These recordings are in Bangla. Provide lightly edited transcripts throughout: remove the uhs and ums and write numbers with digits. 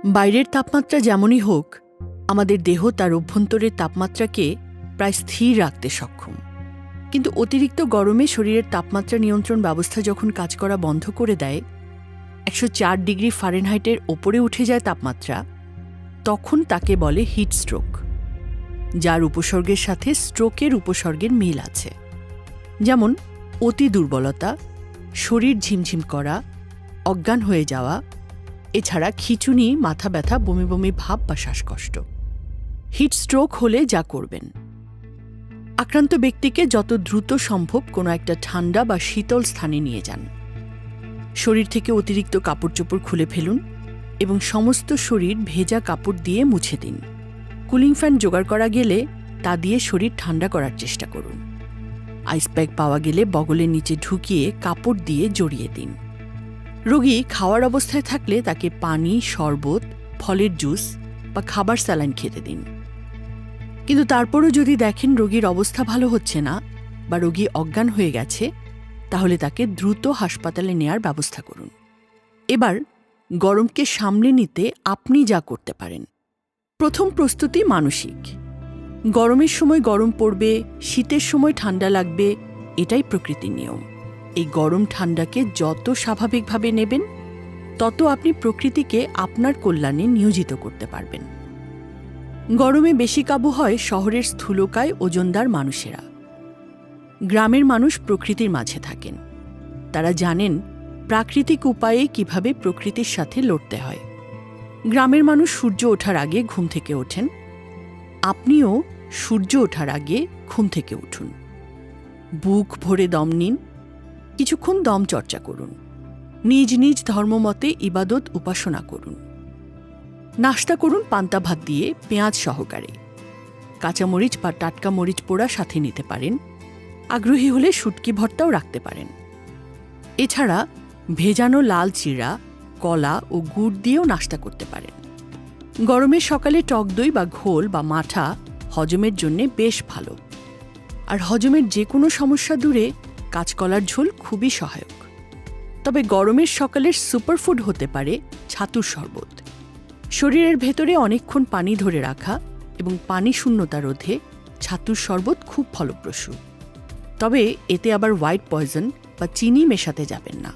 বাইরের তাপমাত্রা যেমনই হোক, আমাদের দেহ তার অভ্যন্তরের তাপমাত্রাকে প্রায় স্থির রাখতে সক্ষম। কিন্তু অতিরিক্ত গরমে শরীরের তাপমাত্রা নিয়ন্ত্রণ ব্যবস্থা যখন কাজ করা বন্ধ করে দেয়, 104 ডিগ্রি ফারেনহাইটের ওপরে উঠে যায় তাপমাত্রা, তখন তাকে বলে হিট স্ট্রোক, যার উপসর্গের সাথে স্ট্রোকের উপসর্গের মিল আছে। যেমন অতি দুর্বলতা, শরীর ঝিমঝিম করা, অজ্ঞান হয়ে যাওয়া, এছাড়া খিঁচুনি, মাথা ব্যথা, বমি বমি ভাব বা শ্বাসকষ্ট। হিট স্ট্রোক হলে যা করবেন: আক্রান্ত ব্যক্তিকে যত দ্রুত সম্ভব কোনো একটা ঠান্ডা বা শীতল স্থানে নিয়ে যান। শরীর থেকে অতিরিক্ত কাপড় চোপড় খুলে ফেলুন এবং সমস্ত শরীর ভেজা কাপড় দিয়ে মুছে দিন। কুলিং ফ্যান জোগাড় করা গেলে তা দিয়ে শরীর ঠান্ডা করার চেষ্টা করুন। আইস প্যাক পাওয়া গেলে বগলের নিচে ঢুকিয়ে কাপড় দিয়ে জড়িয়ে দিন। রোগী খাওয়ার অবস্থায় থাকলে তাকে পানি, শরবত, ফলের জুস বা খাবার স্যালাইন খেতে দিন। কিন্তু তারপরও যদি দেখেন রোগীর অবস্থা ভালো হচ্ছে না বা রোগী অজ্ঞান হয়ে গেছে, তাহলে তাকে দ্রুত হাসপাতালে নেয়ার ব্যবস্থা করুন। এবার গরমকে সামলে নিতে আপনি যা করতে পারেন। প্রথম প্রস্তুতি মানসিক। গরমের সময় গরম পড়বে, শীতের সময় ঠান্ডা লাগবে, এটাই প্রকৃতির নিয়ম। এই গরম ঠান্ডাকে যত স্বাভাবিকভাবে নেবেন, তত আপনি প্রকৃতিকে আপনার কল্যাণে নিয়োজিত করতে পারবেন। গরমে বেশি কাবু হয় শহরের স্থূলকায় ওজনদার মানুষেরা। গ্রামের মানুষ প্রকৃতির মাঝে থাকেন। তারা জানেন প্রাকৃতিক উপায়ে কিভাবে প্রকৃতির সাথে লড়তে হয়। গ্রামের মানুষ সূর্য ওঠার আগে ঘুম থেকে ওঠেন। আপনিও সূর্য ওঠার আগে ঘুম থেকে উঠুন। বুক ভরে দম নিন, কিছুক্ষণ দম চর্চা করুন। নিজ নিজ ধর্মমতে ইবাদত উপাসনা করুন। নাশতা করুন পান্তা ভাত দিয়ে পেঁয়াজ সহকারে। কাঁচামরিচ বা টাটকা মরিচ পোড়া সাথে নিতে পারেন। আগ্রহী হলে শুটকি ভর্তাও রাখতে পারেন। এছাড়া ভেজানো লাল চিড়া, কলা ও গুড় দিয়েও নাশতা করতে পারেন। গরমের সকালে টক দই বা ঘোল বা মাঠা হজমের জন্য বেশ ভালো। আর হজমের যে কোনো সমস্যা দূরে কাঁচকলার ঝোল খুবই সহায়ক। তবে গরমের সকালের সুপারফুড হতে পারে ছাতুর শরবত। শরীরের ভেতরে অনেকক্ষণ পানি ধরে রাখা এবং পানি শূন্যতা রোধে ছাতুর শরবত খুব ফলপ্রসূ। তবে এতে আবার হোয়াইট পয়জন বা চিনি মেশাতে যাবেন না।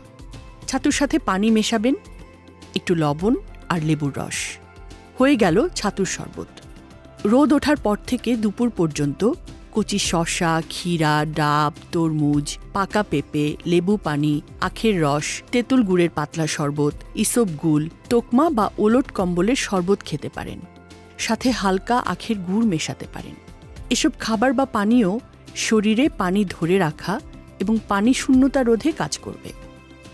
ছাতুর সাথে পানি মেশাবেন, একটু লবণ আর লেবুর রস। হয়ে গেল ছাতুর শরবত। রোদ ওঠার পর থেকে দুপুর পর্যন্ত কচি শসা, ক্ষীরা, ডাব, তরমুজ, পাকা পেঁপে, লেবু পানি, আখের রস, তেঁতুল গুড়ের পাতলা শরবত, ইসবগুল, তোকমা বা ওলট কম্বলের শরবত খেতে পারেন। সাথে হালকা আখের গুড় মেশাতে পারেন। এসব খাবার বা পানীয় শরীরে পানি ধরে রাখা এবং পানি শূন্যতা রোধে কাজ করবে।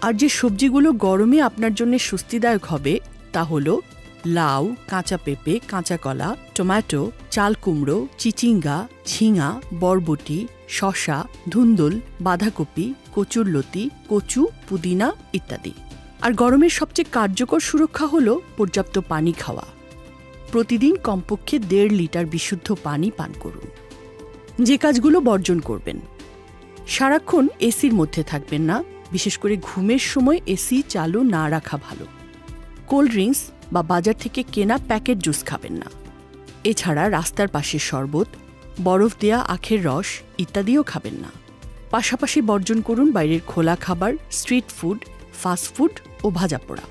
আর যে সবজিগুলো গরমে আপনার জন্য স্বস্তিদায়ক হবে তা হল লাউ, কাঁচা পেঁপে, কাঁচা কলা, টমেটো, চাল কুমড়ো, চিচিঙ্গা, ঝিঙা, বরবটি, শসা, ধুন্দুল, বাঁধাকপি, কচুরলতি, কচু, পুদিনা ইত্যাদি। আর গরমের সবচেয়ে কার্যকর সুরক্ষা হল পর্যাপ্ত পানি খাওয়া। প্রতিদিন কমপক্ষে 1.5 লিটার বিশুদ্ধ পানি পান করুন। যে কাজগুলো বর্জন করবেন: সারাক্ষণ এসির মধ্যে থাকবেন না, বিশেষ করে ঘুমের সময় এসি চালু না রাখা ভালো। কোল্ড ড্রিঙ্কস বা বাজার থেকে কেনা প্যাকেট জুস খাবেন না। এছাড়া রাস্তার পাশের শরবত, বরফ দেয়া আখের রস ইত্যাদিও খাবেন না। পাশাপাশি বর্জন করুন বাইরের খোলা খাবার, স্ট্রিট ফুড, ফাস্টফুড ও ভাজাপোড়া।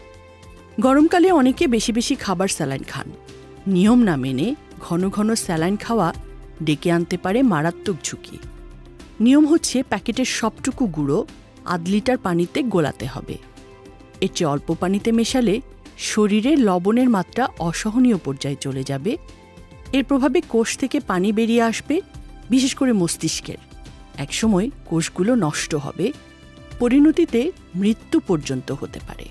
গরমকালে অনেকে বেশি বেশি খাবার স্যালাইন খান। নিয়ম না মেনে ঘন ঘন স্যালাইন খাওয়া ডেকে আনতে পারে মারাত্মক ঝুঁকি। নিয়ম হচ্ছে প্যাকেটের সবটুকু গুঁড়ো 1/2 লিটার পানিতে গোলাতে হবে। এর চেয়ে অল্প পানিতে মেশালে শরীরে লবণের মাত্রা অসহনীয় পর্যায়ে চলে যাবে। এর প্রভাবে কোষ থেকে পানি বেরিয়ে আসবে, বিশেষ করে মস্তিষ্কের। একসময় কোষগুলো নষ্ট হবে, পরিণতিতে মৃত্যু পর্যন্ত হতে পারে।